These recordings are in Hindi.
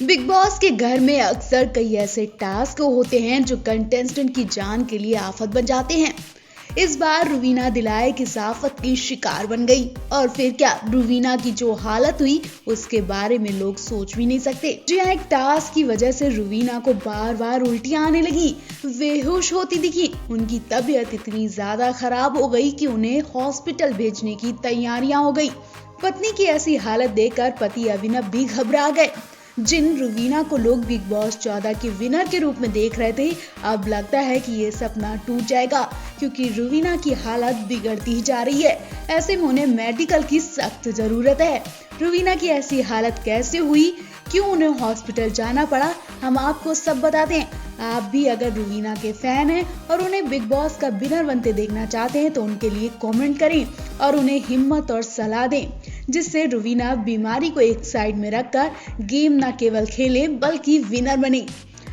बिग बॉस के घर में अक्सर कई ऐसे टास्क होते हैं जो कंटेस्टेंट की जान के लिए आफत बन जाते हैं। इस बार रुवीना दिलाए की आफत की शिकार बन गई और फिर क्या रुवीना की जो हालत हुई उसके बारे में लोग सोच भी नहीं सकते। जी हाँ, एक टास्क की वजह से रुवीना को बार बार उल्टियां आने लगी, बेहोश होती दिखी। उनकी तबीयत इतनी ज्यादा खराब हो गई कि उन्हें हॉस्पिटल भेजने की तैयारियां हो गई। पत्नी की ऐसी हालत देखकर पति अभिनव भी घबरा गए। जिन रुवीना को लोग बिग बॉस 14 के विनर के रूप में देख रहे थे, अब लगता है कि ये सपना टूट जाएगा, क्योंकि रुवीना की हालत बिगड़ती ही जा रही है। ऐसे में उन्हें मेडिकल की सख्त जरूरत है। रुवीना की ऐसी हालत कैसे हुई, क्यों उन्हें हॉस्पिटल जाना पड़ा, हम आपको सब बताते हैं। आप भी अगर रुवीना के फैन हैं और उन्हें बिग बॉस का विनर बनते देखना चाहते हैं तो उनके लिए कमेंट करें और उन्हें हिम्मत और सलाह दें, जिससे रुवीना बीमारी को एक साइड में रखकर गेम न केवल खेले बल्कि विनर बने।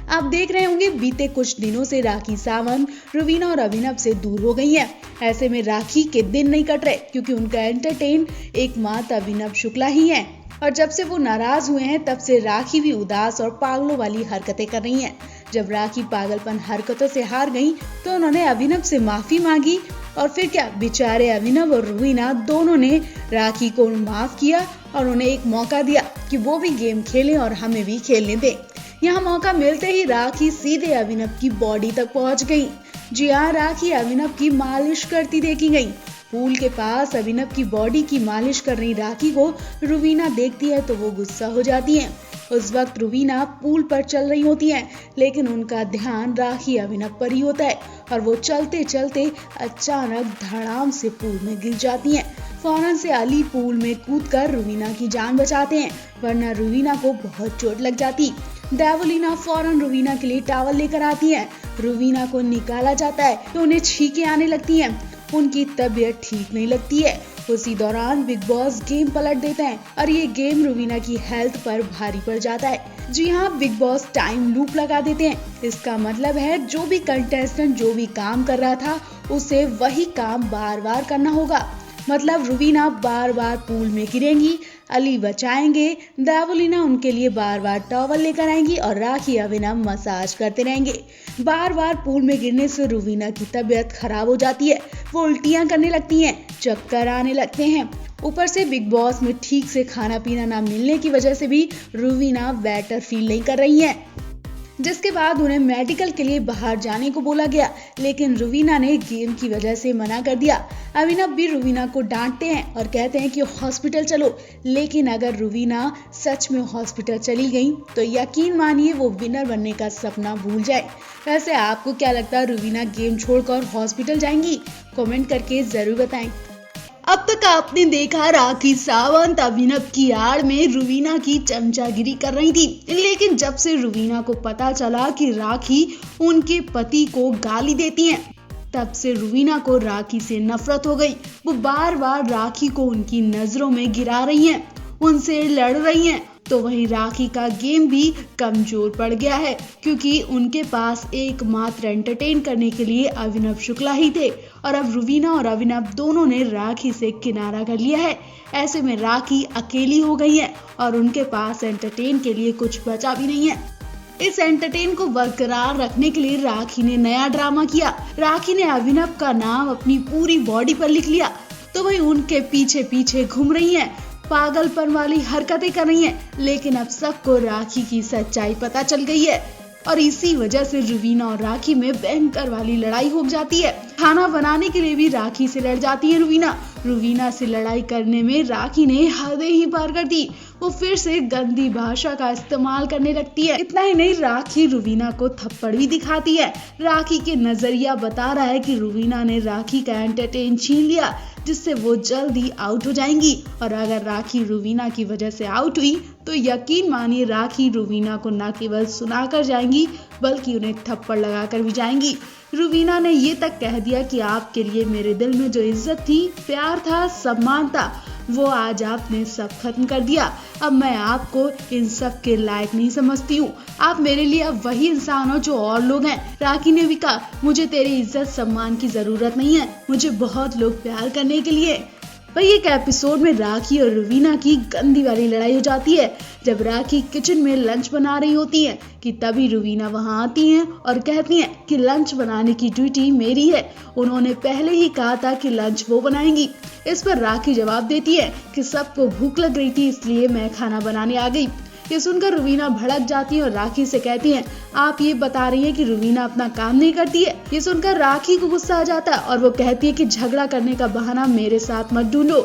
आप देख रहे होंगे बीते कुछ दिनों से राखी सावंत रुवीना और अभिनव से दूर हो गई हैं। ऐसे में राखी के दिन नहीं कट रहे, क्योंकि उनका एंटरटेन एकमात्र अभिनव शुक्ला ही है। और जब से वो नाराज हुए हैं तब से राखी भी उदास और पागलों वाली हरकतें कर रही हैं। जब राखी पागलपन हरकतों से हार गई तो उन्होंने अभिनव से माफी मांगी और फिर क्या, बेचारे अभिनव और रुवीना दोनों ने राखी को माफ किया और उन्हें एक मौका दिया कि वो भी गेम खेलें और हमें भी खेलने दें। यहाँ मौका मिलते ही राखी सीधे अभिनव की बॉडी तक पहुंच गई। जी हाँ, राखी अभिनव की मालिश करती देखी गई। पूल के पास अभिनव की बॉडी की मालिश कर रही राखी को रुवीना देखती है तो वो गुस्सा हो जाती है। उस वक्त रुवीना पूल पर चल रही होती हैं, लेकिन उनका ध्यान राखी अभिनव पर ही होता है और वो चलते चलते अचानक धड़ाम से पूल में गिर जाती हैं। फौरन से अली पूल में कूदकर रुवीना की जान बचाते हैं, वरना रुवीना को बहुत चोट लग जाती। देवलीना फौरन रुवीना के लिए टॉवल लेकर आती है। रुवीना को निकाला जाता है तो उन्हें छींकें आने लगती हैं। उनकी तबीयत ठीक नहीं लगती है। उसी दौरान बिग बॉस गेम पलट देते हैं और ये गेम रुवीना की हेल्थ पर भारी पड़ जाता है। जी हाँ, बिग बॉस टाइम लूप लगा देते हैं। इसका मतलब है जो भी कंटेस्टेंट जो भी काम कर रहा था उसे वही काम बार बार करना होगा। मतलब रुवीना बार बार पूल में गिरेंगी, अली बचाएंगे, देवलीना उनके लिए बार बार टॉवल लेकर आएंगी और राखी अभिनव मसाज करते रहेंगे। बार बार पूल में गिरने से रुवीना की तबीयत खराब हो जाती है। वो उल्टियां करने लगती हैं, चक्कर आने लगते हैं। ऊपर से बिग बॉस में ठीक से खाना पीना ना मिलने की वजह से भी रुवीना बेटर फील नहीं कर रही हैं, जिसके बाद उन्हें मेडिकल के लिए बाहर जाने को बोला गया, लेकिन रुवीना ने गेम की वजह से मना कर दिया। अभिनव भी रुवीना को डांटते हैं और कहते हैं कि हॉस्पिटल चलो, लेकिन अगर रुवीना सच में हॉस्पिटल चली गई तो यकीन मानिए वो विनर बनने का सपना भूल जाए। वैसे आपको क्या लगता है, रुवीना गेम छोड़कर हॉस्पिटल जाएंगी? कमेंट करके जरूर बताएं। अब तक आपने देखा राखी सावंत अभिनव की आड़ में रुवीना की चमचागिरी कर रही थी, लेकिन जब से रुवीना को पता चला कि राखी उनके पति को गाली देती हैं, तब से रुवीना को राखी से नफरत हो गई। वो बार बार राखी को उनकी नजरों में गिरा रही हैं, उनसे लड़ रही हैं। तो वहीं राखी का गेम भी कमजोर पड़ गया है, क्योंकि उनके पास एकमात्र एंटरटेन करने के लिए अभिनव शुक्ला ही थे और अब रुवीना और अभिनव दोनों ने राखी से किनारा कर लिया है। ऐसे में राखी अकेली हो गई है और उनके पास एंटरटेन के लिए कुछ बचा भी नहीं है। इस एंटरटेन को बरकरार रखने के लिए राखी ने नया ड्रामा किया। राखी ने अभिनव का नाम अपनी पूरी बॉडी पर लिख लिया, तो वही उनके पीछे पीछे घूम रही हैं, पागलपन वाली हरकतें कर रही हैं। लेकिन अब सबको राखी की सच्चाई पता चल गई है और इसी वजह से रुवीना और राखी में भयंकर वाली लड़ाई हो जाती है। खाना बनाने के लिए भी राखी से लड़ जाती है रुवीना। रुवीना से लड़ाई करने में राखी ने हदें ही पार कर दी। वो फिर से गंदी भाषा का इस्तेमाल करने लगती है। इतना ही नहीं, राखी रुवीना को थप्पड़ भी दिखाती है। राखी के नजरिया बता रहा है कि रुवीना ने राखी का एंटरटेन छीन लिया, जिससे वो जल्दी आउट हो जाएंगी। और अगर राखी रुवीना की वजह से आउट हुई तो यकीन मानिए राखी रुवीना को न केवल सुनाकर जाएंगी बल्कि उन्हें थप्पड़ लगाकर भी जाएंगी। रुवीना ने ये तक कह दिया कि आपके लिए मेरे दिल में जो इज्जत थी, प्यार था, सम्मान था, वो आज आपने सब खत्म कर दिया। अब मैं आपको इन सब के लायक नहीं समझती हूँ। आप मेरे लिए अब वही इंसान हो जो और लोग हैं। राखी ने भी कहा, मुझे तेरी इज्जत सम्मान की जरूरत नहीं है, मुझे बहुत लोग प्यार करने के लिए वही एक एपिसोड में राखी और रवीना की गंदी वाली लड़ाई हो जाती है जब राखी किचन में लंच बना रही होती है कि तभी रवीना वहां आती हैं और कहती हैं कि लंच बनाने की ड्यूटी मेरी है, उन्होंने पहले ही कहा था कि लंच वो बनाएंगी। इस पर राखी जवाब देती है कि सबको भूख लग रही थी इसलिए मैं खाना बनाने आ गई। ये सुनकर रवीना भड़क जाती है और राखी से कहती हैं, आप ये बता रही हैं कि रवीना अपना काम नहीं करती है। ये सुनकर राखी को गुस्सा आ जाता है और वो कहती है कि झगड़ा करने का बहाना मेरे साथ मत ढूंढो।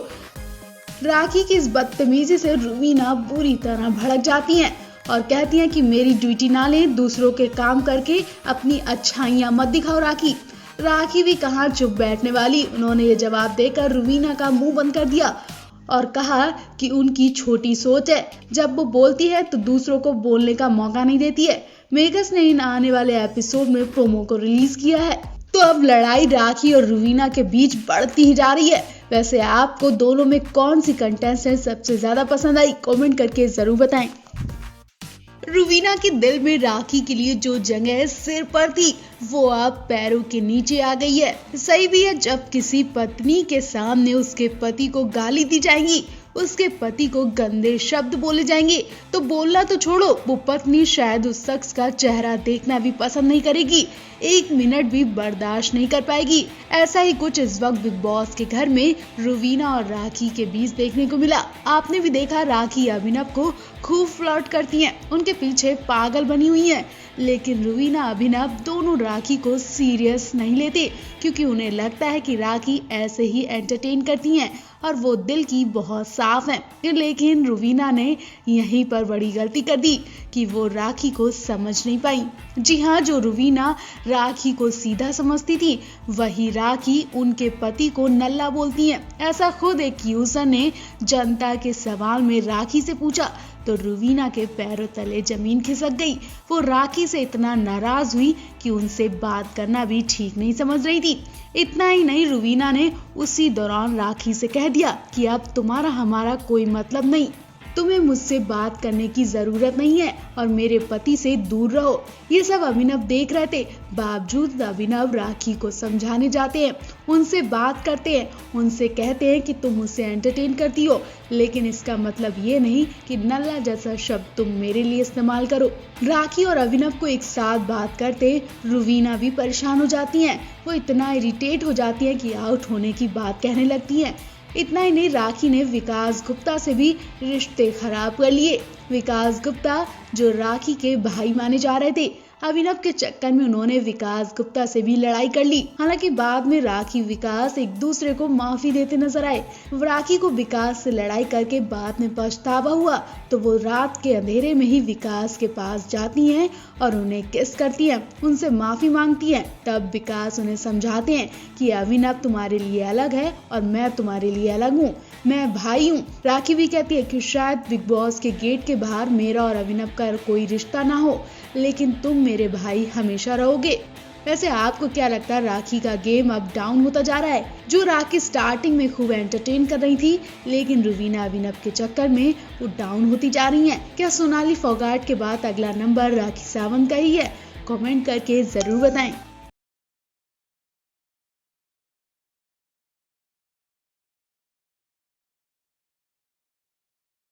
राखी की इस बदतमीजी से रवीना बुरी तरह भड़क जाती हैं और कहती हैं कि मेरी ड्यूटी ना लें, दूसरों के काम करके अपनी अच्छाइयां मत दिखाओ। राखी भी कहाँ चुप बैठने वाली, उन्होंने ये जवाब देकर रवीना का मुंह बंद कर दिया और कहा कि उनकी छोटी सोच है, जब वो बोलती है तो दूसरों को बोलने का मौका नहीं देती है। मेकर्स ने इन आने वाले एपिसोड में प्रोमो को रिलीज किया है। तो अब लड़ाई राखी और रवीना के बीच बढ़ती ही जा रही है। वैसे आपको दोनों में कौन सी कंटेस्टेंट सबसे ज्यादा पसंद आई, कमेंट करके जरूर बताएं। रवीना के दिल में राखी के लिए जो जगह सिर पर थी वो अब पैरों के नीचे आ गई है। सही भी है, जब किसी पत्नी के सामने उसके पति को गाली दी जाएगी, उसके पति को गंदे शब्द बोले जाएंगे तो बोलना तो छोड़ो, वो पत्नी शायद उस शख्स का चेहरा देखना भी पसंद नहीं करेगी, 1 मिनट भी बर्दाश्त नहीं कर पाएगी। ऐसा ही कुछ इस वक्त बिग बॉस के घर में रवीना और राखी के बीच देखने को मिला। आपने भी देखा राखी अभिनव को खूब फ्लर्ट करती हैं, उनके पीछे पागल बनी हुई हैं, लेकिन रवीना अभिनव दोनों राखी को सीरियस नहीं लेते क्योंकि उन्हें लगता है कि राखी ऐसे ही एंटरटेन करती हैं और वो दिल की बहुत साफ हैं। लेकिन रवीना ने यहीं पर बड़ी गलती कर दी कि वो राखी को समझ नहीं पाई। जी हाँ, जो रवीना राखी को सीधा समझती थी वही राखी उनके पति को नल्ला बोलती हैं। ऐसा खुद एक यूजर ने जनता के सवाल में राखी से पूछा तो रवीना के पैरों तले जमीन खिसक गई। वो राखी से इतना नाराज हुई कि उनसे बात करना भी ठीक नहीं समझ रही थी। इतना ही नहीं, रवीना ने उसी दौरान राखी से कह दिया कि अब तुम्हारा हमारा कोई मतलब नहीं, तुम्हें मुझसे बात करने की जरूरत नहीं है और मेरे पति से दूर रहो। ये सब अभिनव देख रहे थे, बावजूद अभिनव राखी को समझाने जाते हैं, उनसे बात करते हैं, उनसे कहते हैं कि तुम मुझसे एंटरटेन करती हो, लेकिन इसका मतलब ये नहीं कि नल्ला जैसा शब्द तुम मेरे लिए इस्तेमाल करो। राखी और अभिनव को एक साथ बात करते रवीना भी परेशान हो जाती हैं। वो इतना इरिटेट हो जाती है कि आउट होने की बात कहने लगती हैं। इतना ही नहीं, राखी ने विकास गुप्ता से भी रिश्ते खराब कर लिए। विकास गुप्ता जो राखी के भाई माने जा रहे थे, अभिनव के चक्कर में उन्होंने विकास गुप्ता से भी लड़ाई कर ली। हालांकि बाद में राखी विकास एक दूसरे को माफी देते नजर आए। राखी को विकास से लड़ाई करके बाद में पछतावा हुआ तो वो रात के अंधेरे में ही विकास के पास जाती हैं और उन्हें किस करती हैं, उनसे माफी मांगती हैं। तब विकास उन्हें समझाते हैं कि अभिनव तुम्हारे लिए अलग है और मैं तुम्हारे लिए अलग हूँ, मैं भाई हूँ। राखी भी कहती है कि शायद बिग बॉस के गेट के बाहर मेरा और अभिनव का कोई रिश्ता ना हो, लेकिन तुम मेरे भाई हमेशा रहोगे। वैसे आपको क्या लगता है, राखी का गेम अब डाउन होता जा रहा है? जो राखी स्टार्टिंग में खूब एंटरटेन कर रही थी, लेकिन रवीना अभिनव के चक्कर में वो डाउन होती जा रही हैं। क्या सोनाली फोगाट के बाद अगला नंबर राखी सावंत का ही है? कमेंट करके जरूर बताएं।